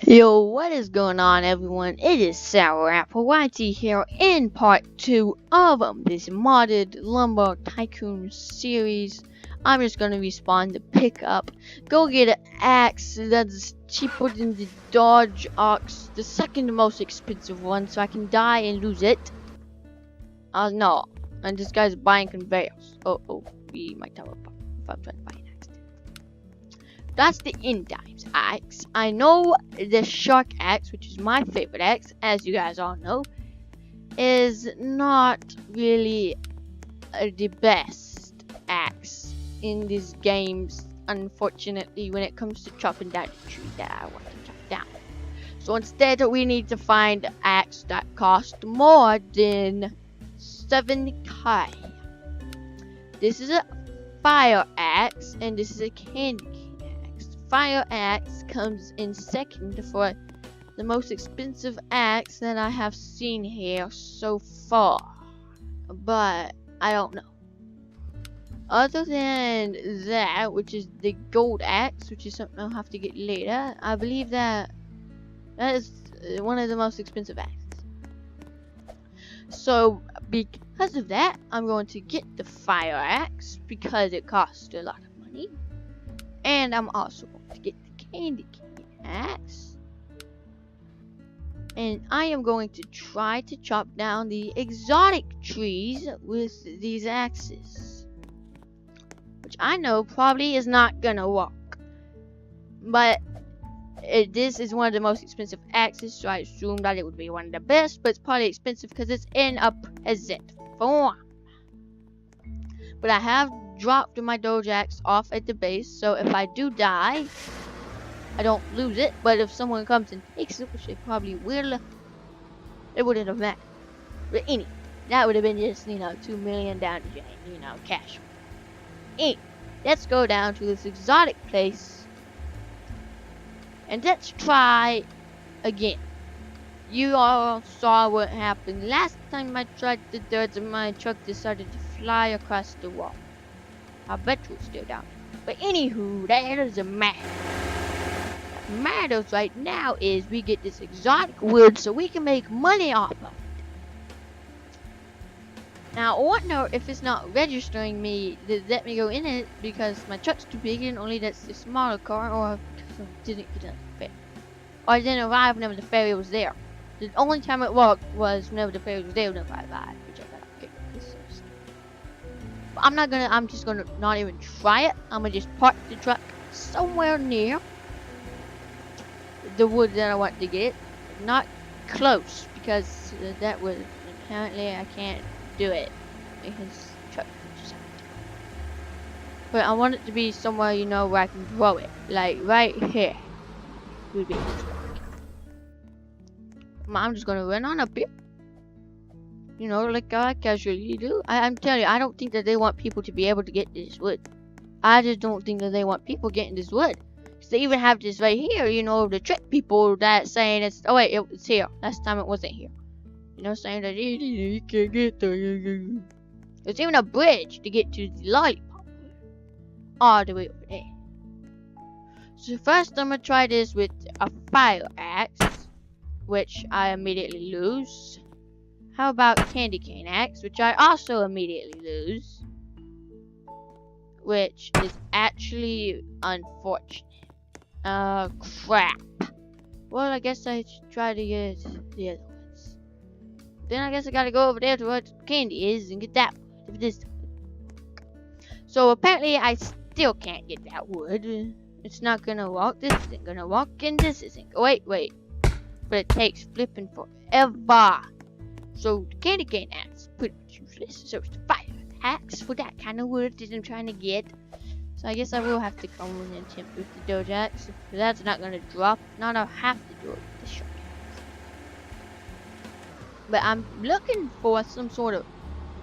Yo, what is going on, everyone? It is Sour Apple YT here in part 2 of this modded lumber tycoon series. I'm just gonna respawn the pickup, go get an axe that's cheaper than the Dodge Ox, the second most expensive one, so I can die and lose it. No, and this guy's buying conveyors. Oh, we might have a problem if I'm trying to buy an axe. That's the end times axe. I know the shark axe, which is my favorite axe, as you guys all know, is not really the best axe in these games, unfortunately, when it comes to chopping down the tree that I want to chop down. So instead, we need to find an axe that costs more than 7k. This is a fire axe, and this is a candy cane. Fire axe comes in second for the most expensive axe that I have seen here so far, but I don't know. Other than that, which is the gold axe, which is something I'll have to get later, I believe that is one of the most expensive axes. So because of that, I'm going to get the fire axe because it costs a lot of money, and I'm also going to get the candy cane axe, and I am going to try to chop down the exotic trees with these axes, which I know probably is not gonna work, but this is one of the most expensive axes, so I assume that it would be one of the best, but it's probably expensive because it's in a present form. But I have dropped my Doge axe off at the base, so if I do die, I don't lose it. But if someone comes and takes it, which they probably will, it wouldn't have mattered. But anyway, that would have been just, 2 million down the drain, cash. Anyway, let's go down to this exotic place, and let's try again. You all saw what happened last time I tried the dirt and my truck decided to fly across the wall. I bet you it's still down. But anywho, that doesn't matter. What matters right now is we get this exotic wood so we can make money off of it. Now, I wonder if it's not registering me to let me go in it because my truck's too big and only that's the smaller car, or because I didn't get on the ferry. Or I didn't arrive whenever the ferry was there. The only time it worked was whenever the ferry was there whenever I arrived, which I got okay. I'm just gonna not even try it. I'm gonna just park the truck somewhere near the wood that I want to get. Not close, because that would, apparently I can't do it because the truck just but I want it to be somewhere, where I can grow it. Like right here would be this. I'm just gonna run on up here. Like I casually do. I'm telling you, I don't think that they want people to be able to get this wood. I just don't think that they want people getting this wood. Cause they even have this right here, to trick people that saying it's, oh wait, it's here. Last time it wasn't here. Saying that you can't get there. There's even a bridge to get to the lollipop. All the way over there. So first I'm gonna try this with a fire axe, which I immediately lose. How about candy cane axe, which I also immediately lose, which is actually unfortunate. Crap. Well, I guess I should try to get the other ones. Then I guess I gotta go over there to where the candy is and get that wood. If this. So apparently I still can't get that wood. It's not gonna work. This isn't gonna work, and this isn't. Wait. But it takes flipping forever. So the candy cane axe is pretty much useless. So it's the fire axe for that kind of wood that I'm trying to get. So I guess I will have to come and attempt with the Doge axe. If that's not gonna drop, not I'll have to do it with the shark axe. But I'm looking for some sort of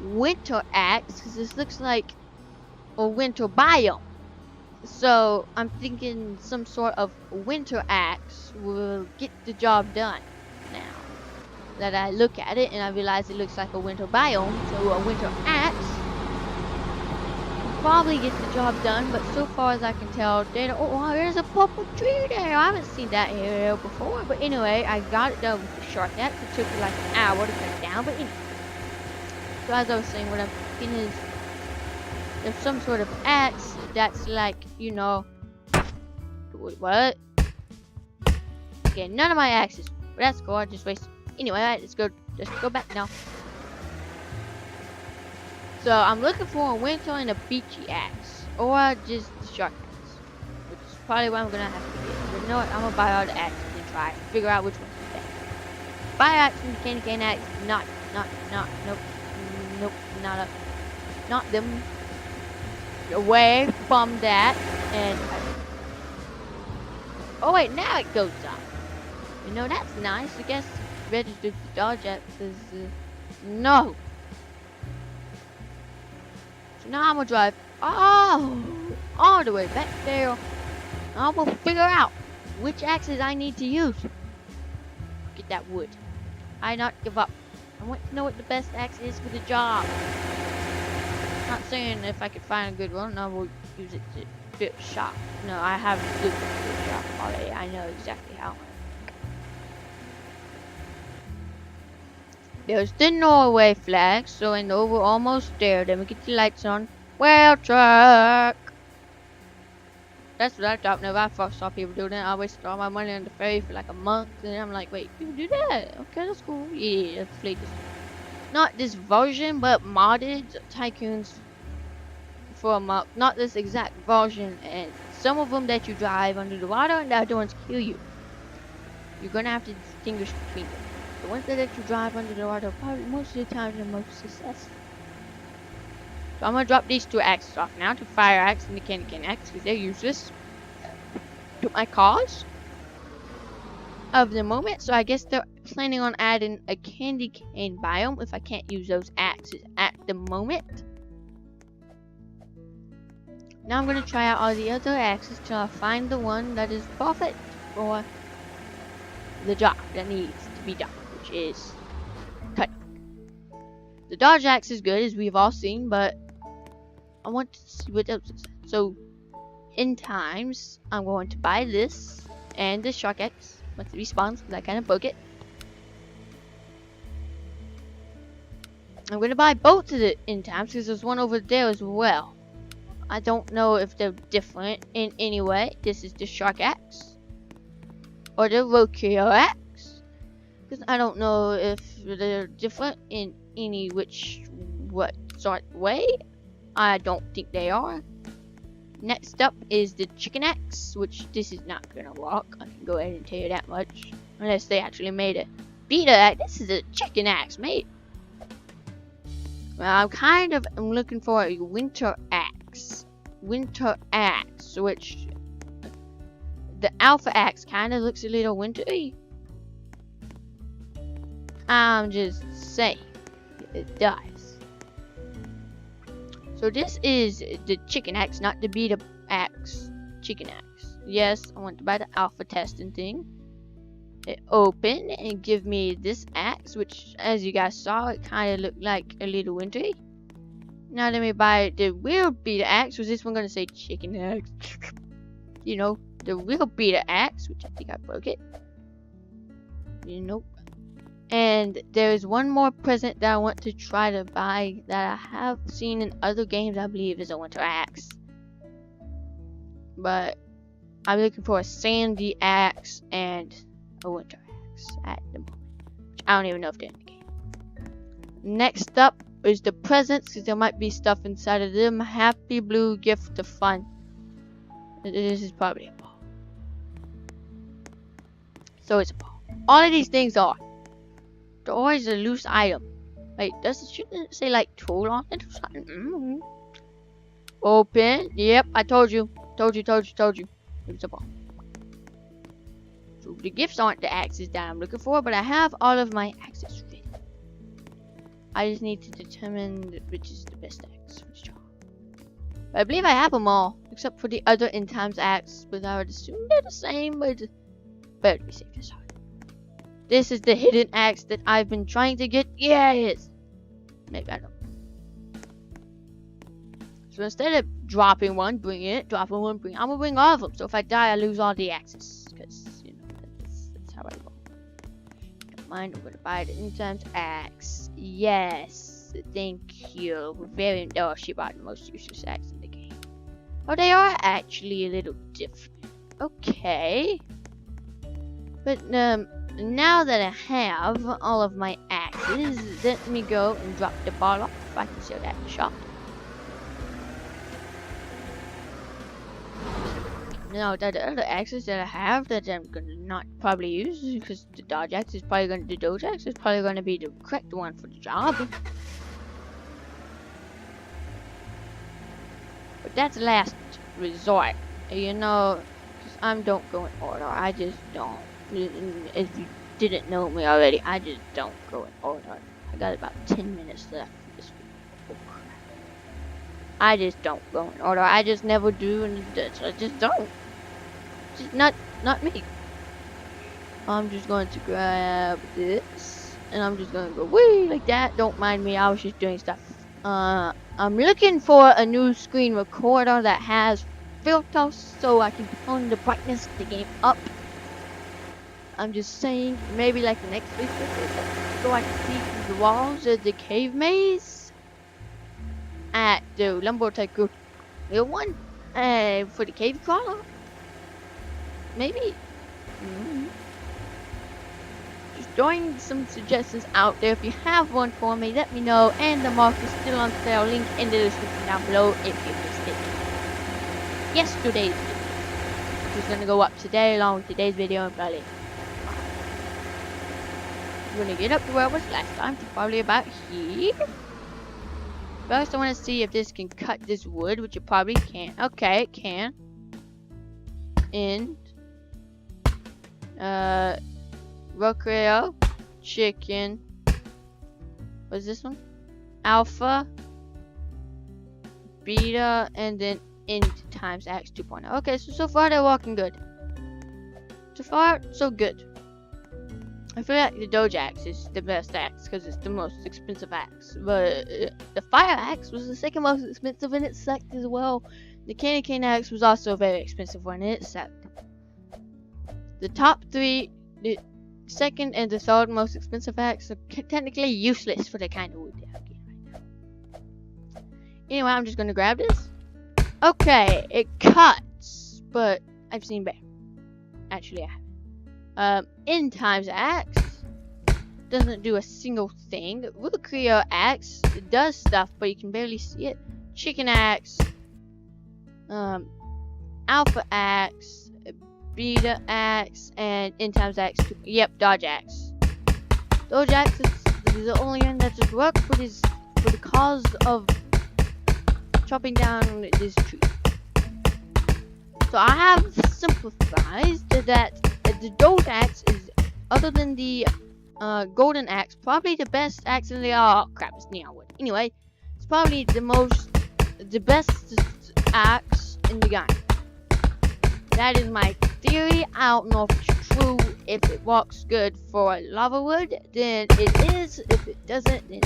winter axe because this looks like a winter biome. So I'm thinking some sort of winter axe will get the job done. Now that I look at it and I realize it looks like a winter biome, so a winter axe probably get the job done, but so far as I can tell, oh wow, there's a purple tree there. I haven't seen that area before, but anyway, I got it done with the shark axe. It took me like an hour to cut down, but anyway. So as I was saying, what I'm thinking is, there's some sort of axe that's like, you know, what? Okay, none of my axes. But that's cool. I just wasted. Anyway, let's go. Just go back now. So I'm looking for a winter and a beachy axe, or just the shark axe, which is probably what I'm gonna have to get. But you know what? I'm gonna buy all the axes and try and figure out which one's the best. Buy axe and candy cane axe. Nope, not them. Away from that, and oh wait, now it goes up. You know, that's nice. I guess registered the dodge axes. No. So now I'm gonna drive all the way back there. I'm gonna figure out which axes I need to use. Get that wood. I not give up. I want to know what the best axe is for the job. Not saying if I could find a good one, I will use it to build a shop. No, I have a good one to build a shop already. I know exactly how. There's the Norway flag, so I know we're almost there. Then we get the lights on. Well, truck. That's what I thought. Whenever I first saw people doing that, I wasted all my money on the ferry for like a month, and I'm like, wait, people do that? Okay, that's cool. Yeah, let's play this. Not this version, but modded tycoons for a mod. Not this exact version, and some of them that you drive under the water, and the other ones kill you. You're gonna have to distinguish between them. The ones that you drive under the water, probably most of the time, the most successful. So I'm gonna drop these two axes off now, to fire axe and the candy cane axe, because they're useless to my cause of the moment. So I guess they're planning on adding a candy cane biome if I can't use those axes at the moment. Now I'm gonna try out all the other axes till I find the one that is perfect for the job that needs to be done, which is cut. The dodge axe is good, as we've all seen, but I want to see what else is. So in times, I'm going to buy this and the shark axe once it respawns, because I kind of broke it. I'm going to buy both of the in times, because there's one over there as well. I don't know if they're different in any way. This is the shark axe or the roadkill axe, because I don't know if they're different in any what sort of way. I don't think they are. Next up is the chicken axe, which this is not gonna work. I can go ahead and tell you that much, unless they actually made a beta axe. This is a chicken axe, mate. Well, I'm looking for a winter axe. Winter axe, which the alpha axe kind of looks a little wintry. I'm just saying, it does. So this is the chicken axe, not the beta axe. Chicken axe. Yes, I want to buy the alpha testing thing. It open and give me this axe, which, as you guys saw, it kind of looked like a little wintry. Now let me buy the real beta axe. Was this one gonna say chicken axe? You know, the real beta axe, which I think I broke it. Nope. And there is one more present that I want to try to buy that I have seen in other games. I believe is a winter axe, but I'm looking for a sandy axe and a winter axe at the moment, which I don't even know if they're in the game. Next up is the presents, because there might be stuff inside of them. Happy blue gift of fun. This is probably a ball. So it's a ball. All of these things are. They're always a loose item. Wait, shouldn't it say like tool on it or something? Open. Yep, I told you. Told you. It's a ball. So the gifts aren't the axes that I'm looking for, but I have all of my axes ready. I just need to determine which is the best axe for the job. But I believe I have them all, except for the other in times axe, but I would assume they're the same, but better to be safe than sorry. This is the hidden axe that I've been trying to get. Yeah, it is. Maybe I don't. So instead of dropping one, bring it, dropping one, bring it. I'm gonna bring all of them. So if I die, I lose all the axes. Because, you know, that's how I roll. Don't mind, I'm gonna buy the N axe. Yes, thank you. Very, oh, she bought the most useless axe in the game. Oh, they are actually a little different. Okay. But, now that I have all of my axes, let me go and drop the ball off. I can sell that in the shop. Now, the other axes that I have that I'm gonna not probably use because the dodge axe is probably gonna, the doge axe is probably gonna be the correct one for the job. But that's last resort, you know, because I don't go in order. I just don't. If you didn't know me already, I just don't go in order. I got about 10 minutes left for this video. I just don't go in order. I just never do, and I just don't. Just not me. I'm just going to grab this, and I'm just going to go wee like that. Don't mind me. I was just doing stuff. I'm looking for a new screen recorder that has filters so I can turn the brightness of the game up. I'm just saying, maybe like the next video, so I can see through the walls of the cave maze at the Lumber Tycoon one for the cave crawler. Maybe. Just throwing some suggestions out there. If you have one for me, let me know. And the mark is still on sale. Link in the description down below if you missed it. Yesterday's video, which is gonna go up today along with today's video and probably. I'm gonna get up to where I was last time, to probably about here. First, I want to see if this can cut this wood, which it probably can. Okay, it can. And Rockreo, chicken. What's this one? Alpha, beta, and then int times x 2.0. Okay, so far they're walking good. So far, so good. I feel like the doge axe is the best axe because it's the most expensive axe. But the fire axe was the second most expensive and it sucked as well. The candy cane axe was also a very expensive one and it sucked. The top three, the second and the third most expensive axe are technically useless for the kind of wood they have right now. Anyway, I'm just gonna grab this. Okay, it cuts, but I've seen better. Actually, I have. N times axe doesn't do a single thing. Rockreo axe does stuff, but you can barely see it. Chicken axe, alpha axe, beta axe, and N times axe. Yep, dodge axe. Dodge axe is the only one that just works for this, for the cause of chopping down this tree. So I have sympathized that the doge axe is, other than the golden axe, probably the best axe in the crap, it's neon wood. Anyway, it's probably the best axe in the game. That is my theory. I don't know if it's true. If it works good for lava wood, then it is. If it doesn't, then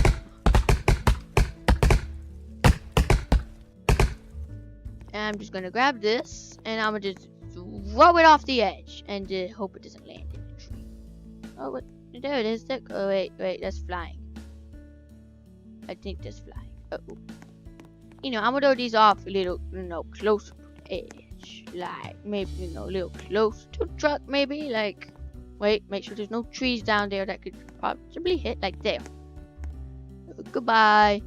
and I'm just gonna grab this and I'm gonna just throw it off the edge and hope it doesn't land in the tree. Oh, what? There it is. Oh, wait, that's flying. I think that's flying. Uh-oh. You know, I'm gonna throw these off a little, closer to the edge. Like, maybe, a little close to the truck, maybe. Like, wait, make sure there's no trees down there that could possibly hit, like there. Goodbye.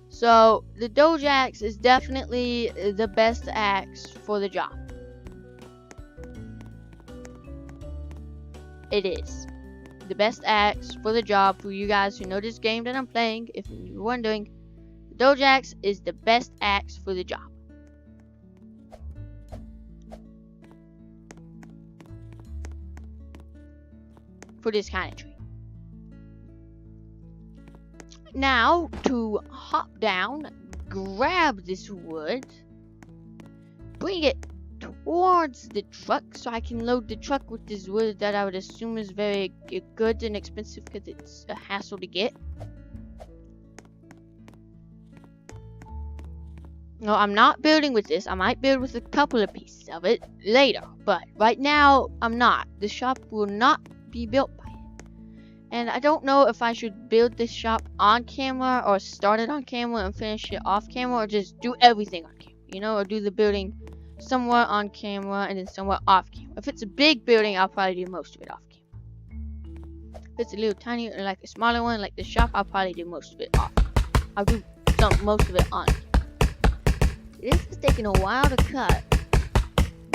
So, the doge axe is definitely the best axe for the job. It is the best axe for the job. For you guys who know this game that I'm playing, if you're wondering, the doge axe is the best axe for the job. For this kind of tree. Now, to hop down, grab this wood, bring it towards the truck so I can load the truck with this wood that I would assume is very good and expensive because it's a hassle to get. No, I'm not building with this. I might build with a couple of pieces of it later, but right now I'm not. The shop will not be built by it. And I don't know if I should build this shop on camera or start it on camera and finish it off camera, or just do everything on camera, you know, or do the building somewhere on camera and then somewhere off camera. If it's a big building, I'll probably do most of it off camera. If it's a little tiny, like a smaller one, like the shop, I'll probably do most of it off. I'll do most of it on camera. This is taking a while to cut,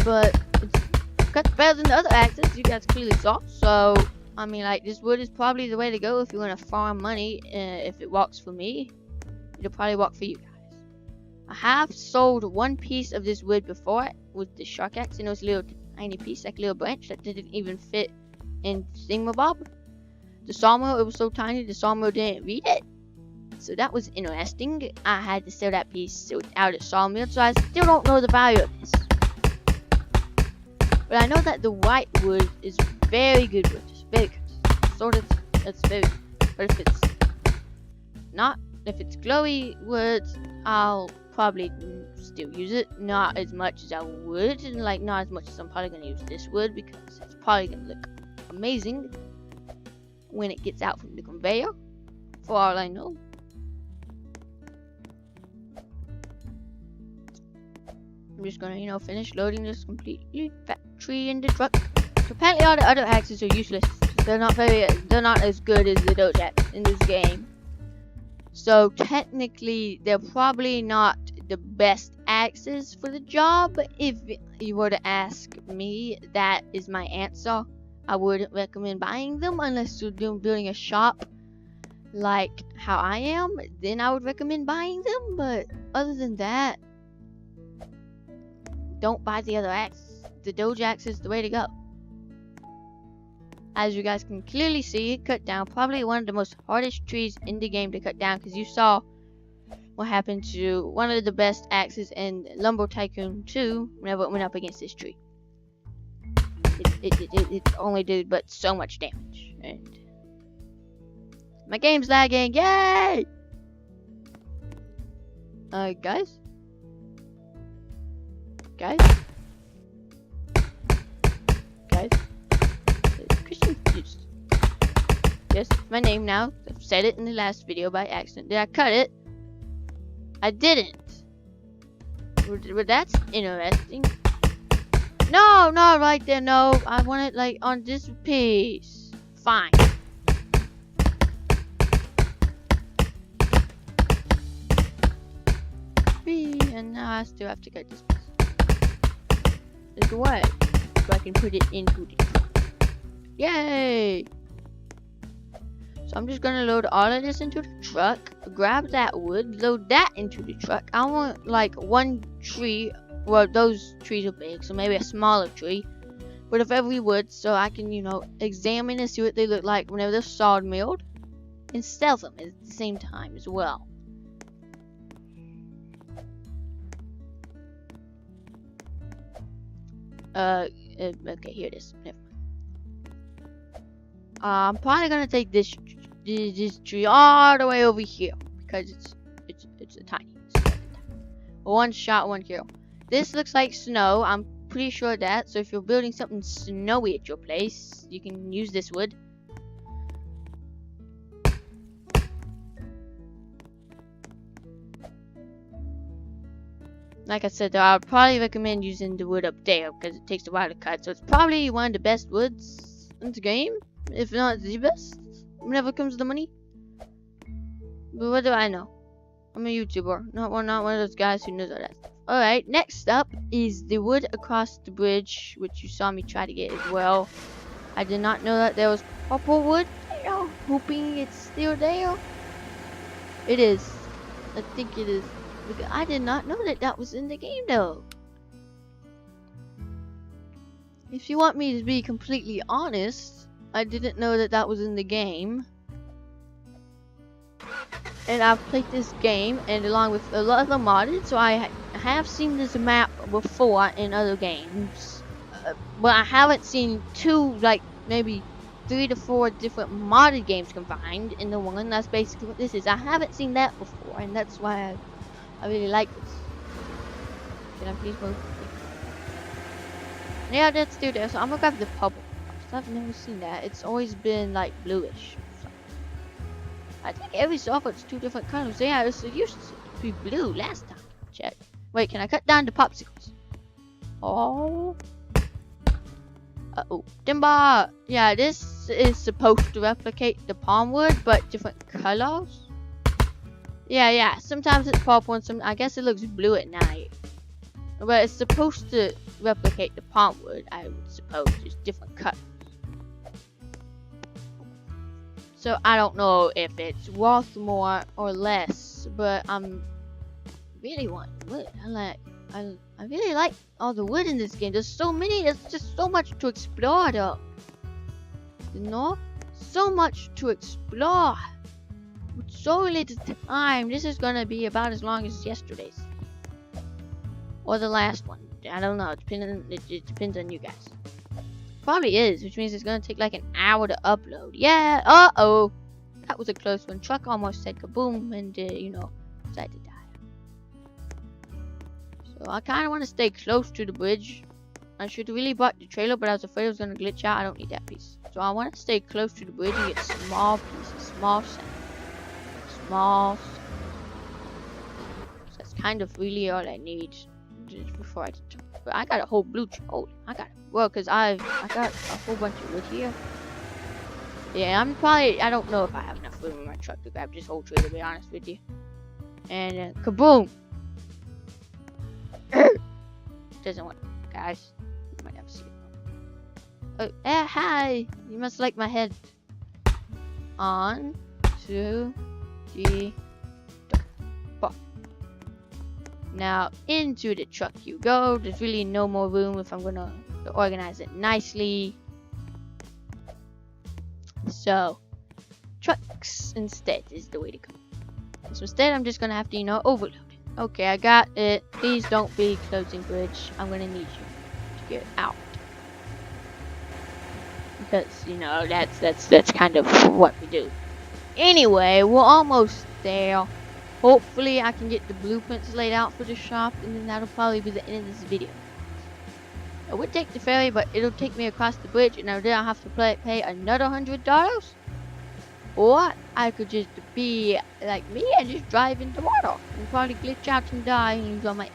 but it's cut better than the other axes you guys clearly saw. So, I mean, like, this wood is probably the way to go if you want to farm money. If it works for me, it'll probably work for you guys. I have sold one piece of this wood before with the shark axe, and it was a little tiny piece, like a little branch that didn't even fit in Thingamabob. The sawmill, it was so tiny, the sawmill didn't read it. So that was interesting. I had to sell that piece without a sawmill, so I still don't know the value of this. But I know that the white wood is very good wood. It's very good. Sort of, it's very good. But if it's glowy wood, I'll probably still use it. Not as much as I would, and like not as much as I'm probably going to use this wood, because it's probably going to look amazing when it gets out from the conveyor, for all I know. I'm just gonna, you know, finish loading this completely factory in the truck. So apparently all the other axes are useless. They're not as good as the Doge axe in this game. So technically, they're probably not the best axes for the job. If you were to ask me, that is my answer. I wouldn't recommend buying them unless you're building a shop like how I am. Then I would recommend buying them. But other than that, don't buy the other axe. The Doge axe is the way to go. As you guys can clearly see, it cut down probably one of the most hardest trees in the game to cut down, because you saw what happened to one of the best axes in Lumber Tycoon 2 whenever it went up against this tree. It only did but so much damage. And my game's lagging. Yay! Guys, Christian Juice. Yes, my name now. I've said it in the last video by accident. Did I cut it? I didn't. Well, that's interesting. No, not right there. No, I want it like on this piece. Fine. And now I still have to cut this piece. This way, so I can put it into the truck. Yay! So I'm just gonna load all of this into the truck, grab that wood, load that into the truck. I want like one tree, well, those trees are big, so maybe a smaller tree, but of every wood, so I can, you know, examine and see what they look like whenever they're sawmilled, and sell them at the same time as well. Okay, here it is. Never mind. I'm probably gonna take this tree all the way over here, because it's a tiny. One shot, one kill. This looks like snow. I'm pretty sure of that. So if you're building something snowy at your place, you can use this wood. Like I said, though, I would probably recommend using the wood up there, because it takes a while to cut. So it's probably one of the best woods in the game, if not the best, whenever it comes to money. But what do I know? I'm a YouTuber, not one of those guys who knows all that stuff. Alright, next up is the wood across the bridge, which you saw me try to get as well. I did not know that there was purple wood there. Hoping it's still there. It is. I think it is. I did not know that that was in the game, though. If you want me to be completely honest, I didn't know that that was in the game. And I've played this game, and along with a lot of the modded, so I have seen this map before in other games. But I haven't seen two, like, maybe 3 to 4 different modded games combined in the one. That's basically what this is. I haven't seen that before, and that's why I really like this. Can I please move? Yeah, that's still there. So I'm gonna grab the purple. I've never seen that. It's always been like bluish. So I think every software's 2 different colors. Yeah, it used to be blue last time. Check. Wait, can I cut down the popsicles? Oh. Uh-oh. Timber! Yeah, this is supposed to replicate the palm wood, but different colors. Yeah. Sometimes it's purple and I guess it looks blue at night. But it's supposed to replicate the palm wood, I would suppose. Just different colors. So I don't know if it's worth more or less, but I'm really wanting wood. I really like all the wood in this game. There's so many. There's just so much to explore, though. You know, so much to explore. With so little time, this is gonna be about as long as yesterday's or the last one. I don't know. It depends on you guys. Probably is, which means it's gonna take like an hour to upload. Yeah. Uh-oh. That was a close one. Truck almost said kaboom and decided to die. So I kind of want to stay close to the bridge. I should have really bought the trailer, but I was afraid it was gonna glitch out. I don't need that piece. So I want to stay close to the bridge and get small pieces, small sand. So that's kind of really all I need before I. But I got a whole blue trailer. I got it. Well, cause I got a whole bunch of wood here. Yeah, I don't know if I have enough room in my truck to grab this whole trailer, to be honest with you. And kaboom! Doesn't work, guys. You might have to see it. Oh, hi! You must like my head. 1, 2, 3, 4. Now into the truck you go. There's really no more room if I'm gonna organize it nicely. So trucks instead is the way to go. So instead I'm just gonna have to overload it. Okay, I got it. Please don't be closing bridge. I'm gonna need you to get out. Because that's kind of what we do. Anyway, we're almost there. Hopefully I can get the blueprints laid out for the shop, and then that'll probably be the end of this video. I would take the ferry, but it'll take me across the bridge, and then I'll have to pay another $100. Or I could just be like me and just drive into water and probably glitch out and die and lose all my.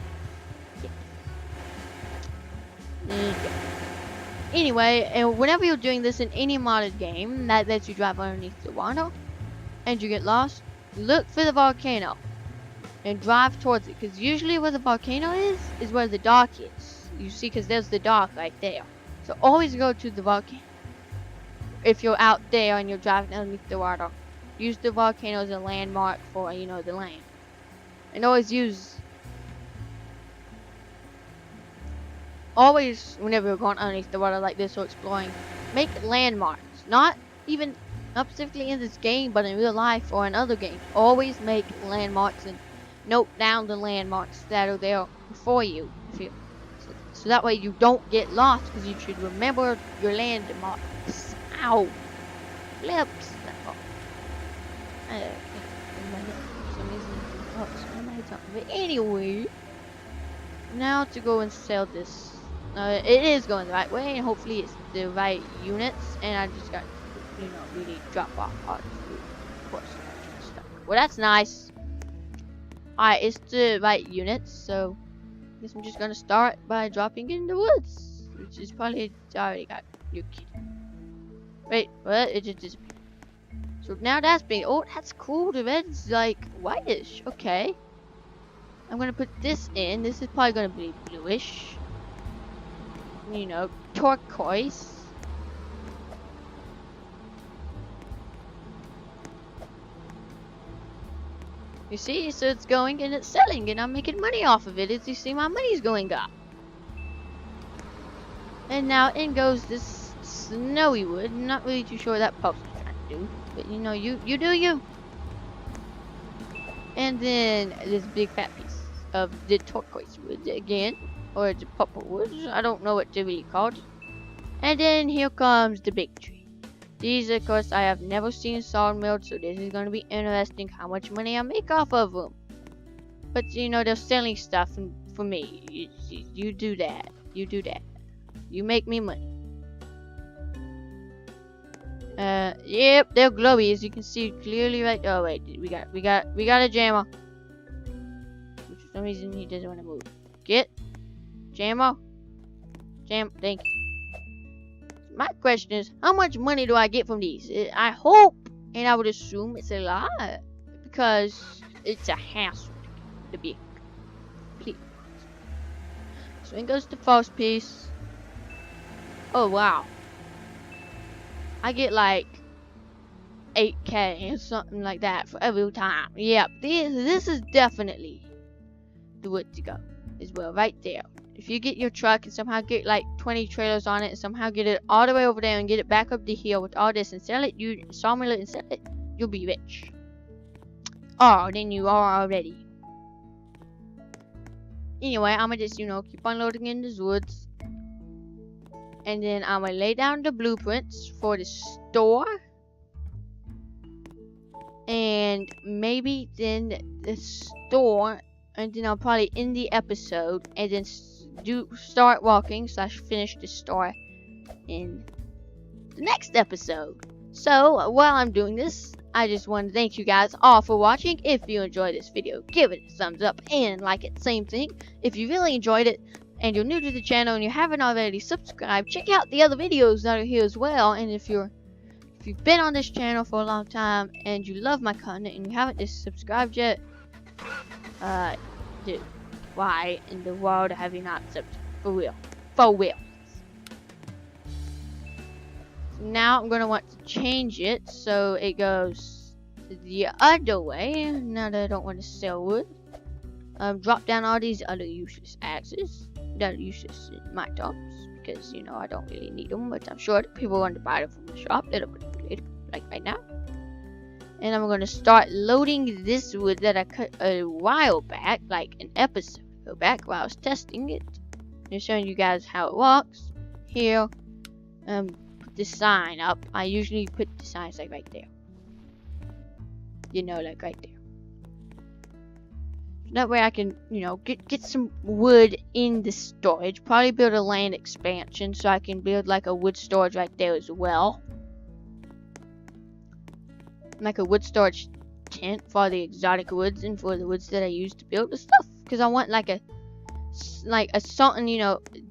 Yeah. Anyway, and whenever you're doing this in any modded game that lets you drive underneath the water, and you get lost, look for the volcano and drive towards it, because usually where the volcano is where the dock is. You see, because there's the dock right there. So always go to the volcano. If you're out there and you're driving underneath the water, use the volcano as a landmark for the land. And always whenever you're going underneath the water like this or exploring, make landmarks. Not specifically in this game, but in real life or in other games. Always make landmarks and note down the landmarks that are there for you. So that way you don't get lost, because you should remember your landmarks. Ow! Flips! But anyway, now to go and sell this. It is going the right way, and hopefully it's the right units, and I just got really drop off parts, of course. Well, that's nice. Alright, it's the right units, so I guess I'm just gonna start by dropping in the woods, which is probably already got you kidding. Wait, what? It just disappeared. So now that's being. Oh, that's cool. The red's like whitish. Okay. I'm gonna put this in. This is probably gonna be bluish. Turquoise. You see, so it's going and it's selling, and I'm making money off of it. As you see, my money's going up. And now in goes this snowy wood. I'm not really too sure what that post is trying to do, but you do you. And then this big fat piece of the turquoise wood again, or the purple wood. I don't know what they're really called. And then here comes the big tree. These, of course, I have never seen sawmilled, so this is going to be interesting how much money I make off of them. But they're selling stuff for me. You do that. You do that. You make me money. Yep, they're glowy, as you can see clearly right. Oh wait, we got a jammer. Which for some reason he doesn't want to move. Get jammer. Thank you. My question is, how much money do I get from these? I hope, and I would assume it's a lot, because it's a hassle to be complete. So in goes the first piece. Oh wow. I get like 8K or something like that for every time. Yep, this is definitely the wood to go as well, right there. If you get your truck and somehow get like 20 trailers on it and somehow get it all the way over there and get it back up the hill with all this and sell it, sawmill it and sell it, you'll be rich. Oh, then you are already. Anyway, I'ma just, keep unloading in these woods. And then I'm going to lay down the blueprints for the store. And maybe then the store. And then I'll probably end the episode. And then start walking / finish the store in the next episode. So while I'm doing this, I just want to thank you guys all for watching. If you enjoyed this video, give it a thumbs up and like it. Same thing. If you really enjoyed it, and you're new to the channel and you haven't already subscribed, check out the other videos that are here as well. And if you've been on this channel for a long time and you love my content and you haven't just subscribed yet, dude, why in the world have you not subscribed? For real. Now I'm gonna want to change it so it goes the other way. Now that I don't want to sell wood, drop down all these other useless axes. That are useless in my tops because I don't really need them, but I'm sure the people want to buy them from the shop. That'll be like right now. And I'm gonna start loading this wood that I cut a while back, like an episode ago back while I was testing it. I'm showing you guys how it works. Here, put the sign up. I usually put the signs like right there. Like right there. That way I can, get some wood in the storage. Probably build a land expansion so I can build like a wood storage right there as well. Like a wood storage tent for the exotic woods and for the woods that I use to build the stuff. Because I want like a something,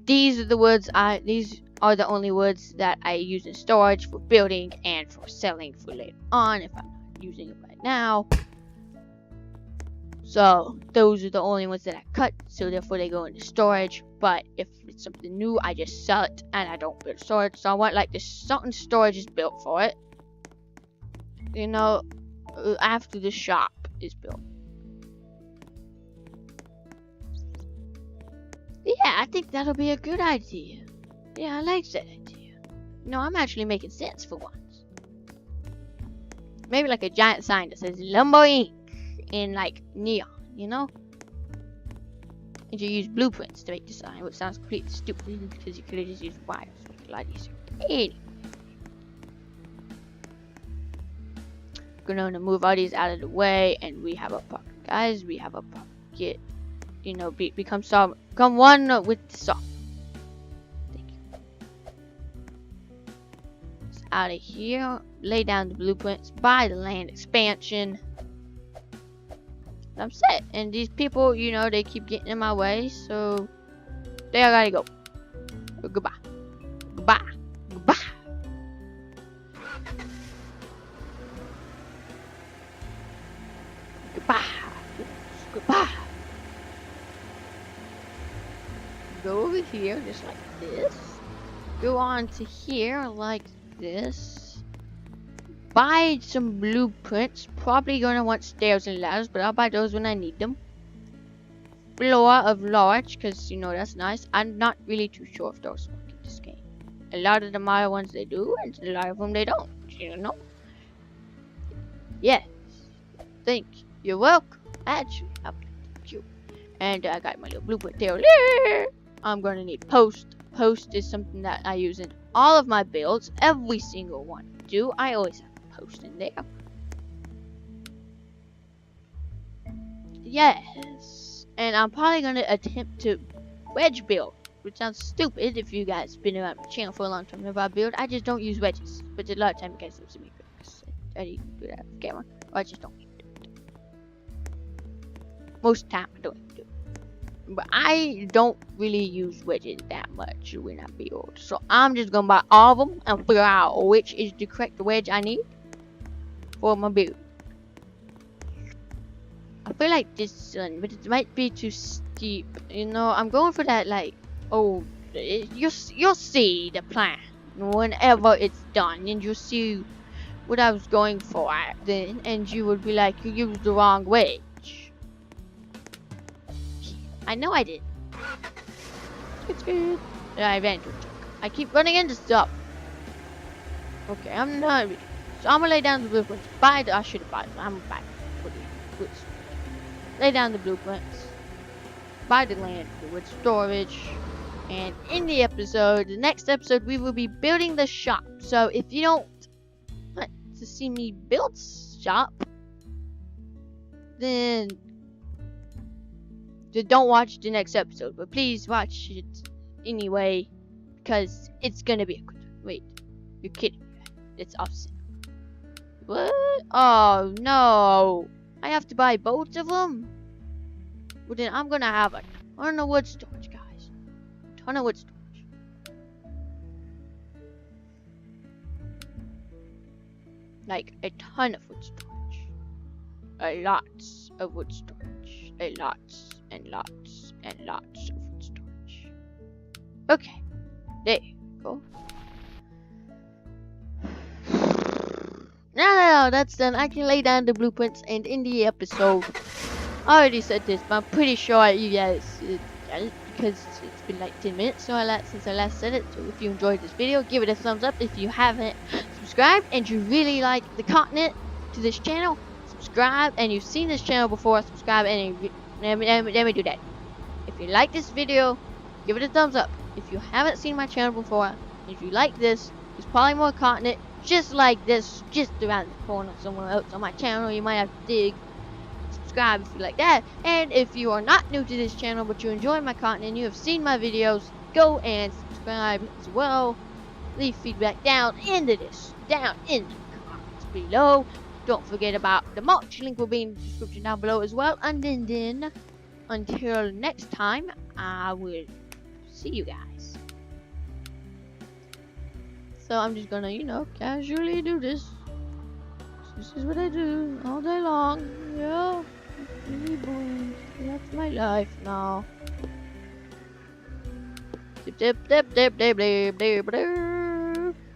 these are the woods these are the only woods that I use in storage for building and for selling for later on if I'm not using it right now. So those are the only ones that I cut, so therefore they go into storage. But if it's something new, I just sell it and I don't build storage. So I want like this something storage is built for it. After the shop is built. Yeah, I think that'll be a good idea. Yeah, I like that idea. I'm actually making sense for once. Maybe like a giant sign that says Lumber Inc. in like neon, and you use blueprints to make the sign, which sounds completely stupid because you could have just used wires, make it a lot easier. Anyway, gonna move all these out of the way, and we have a pocket, guys. We have a pocket. Become one with the saw. Thank you. It's out of here. Lay down the blueprints. Buy the land expansion. I'm set. And these people, they keep getting in my way, so they gotta go. Goodbye. Goodbye. Goodbye. Goodbye. Goodbye. Go over here just like this. Go on to here like this. Buy some blueprints. Probably gonna want stairs and ladders, but I'll buy those when I need them. Floor of large, because that's nice. I'm not really too sure if those work in this game. A lot of the modern ones they do, and a lot of them they don't. Yes. Thank you. You're welcome. Actually, thank you. And I got my little blueprint there. I'm gonna need post. Post is something that I use in all of my builds. Every single one I do. I always have post in there. Yes. And I'm probably gonna attempt to wedge build, which sounds stupid if you guys been around my channel for a long time. Whenever I build, I just don't use wedges. But a lot of time you guys don't see me because I need to do that off camera, or I just don't do it. Most of the time I don't do it. But I don't really use wedges that much when I build. So I'm just gonna buy all of them and figure out which is the correct wedge I need for my build. I feel like this one, but it might be too steep. You know, I'm going for that like, oh, you'll see the plan whenever it's done, and you'll see what I was going for then, and you would be like, you used the wrong wedge. I know I did. It's good. Yeah, I ran into a truck. I keep running into stuff. Okay, I'm not. So I'm gonna lay down the blueprints. I should have bought them. I'm gonna buy them. Lay down the blueprints. Buy the land for wood storage. And in the next episode, we will be building the shop. So if you don't want to see me build shop, then don't watch the next episode. But please watch it anyway, because it's gonna be a good one. Wait, you're kidding me. It's offset. What? Oh no. I have to buy both of them? Well then I'm gonna have a ton of wood storage, guys. A ton of wood storage. Like a ton of wood storage. A lots of wood storage. A lots and lots and lots of wood storage. Okay. There you go. Now that's done, I can lay down the blueprints, and in the episode, I already said this, but I'm pretty sure you guys got it, because it's been like 10 minutes since I last said it. So if you enjoyed this video, give it a thumbs up. If you haven't subscribed and you really like the content to this channel, subscribe. And you've seen this channel before, subscribe, and let me do that. If you like this video, give it a thumbs up. If you haven't seen my channel before, if you like this, there's probably more content just like this, just around the corner somewhere else on my channel. You might have to dig. Subscribe if you like that. And if you are not new to this channel but you enjoy my content and you have seen my videos, go and subscribe as well. Leave feedback down in the comments below. Don't forget about the merch link will be in the description down below as well. And then until next time, I will see you guys. So I'm just gonna, casually do this. This is what I do all day long. Yeah, it's really boring. That's my life now. Dip.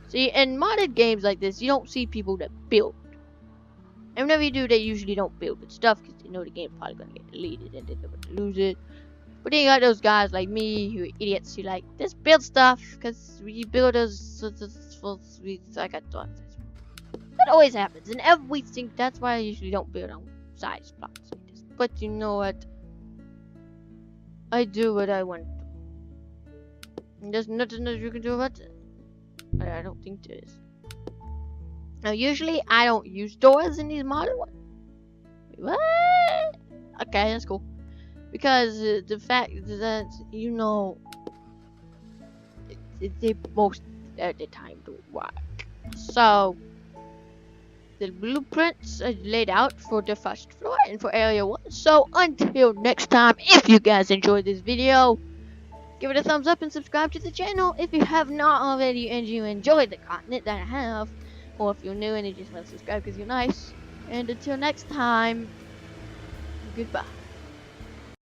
See, in modded games like this, you don't see people that build. And whenever you do, they usually don't build good stuff because they know the game's probably gonna get deleted and they're gonna lose it. But then you got those guys like me who are idiots who like, let's build stuff because we builders, I got thoughts. That always happens, and everything. That's why I usually don't build on size plots like this. But you know what? I do what I want. And there's nothing that you can do about it. But I don't think there is. Now, usually I don't use doors in these modern ones. What? Okay, that's cool. Because the fact that, they most at the time don't work. So, the blueprints are laid out for the first floor and for area 1. So, until next time, if you guys enjoyed this video, give it a thumbs up and subscribe to the channel if you have not already and you enjoyed the content that I have. Or if you're new and you just want to subscribe because you're nice. And until next time, goodbye.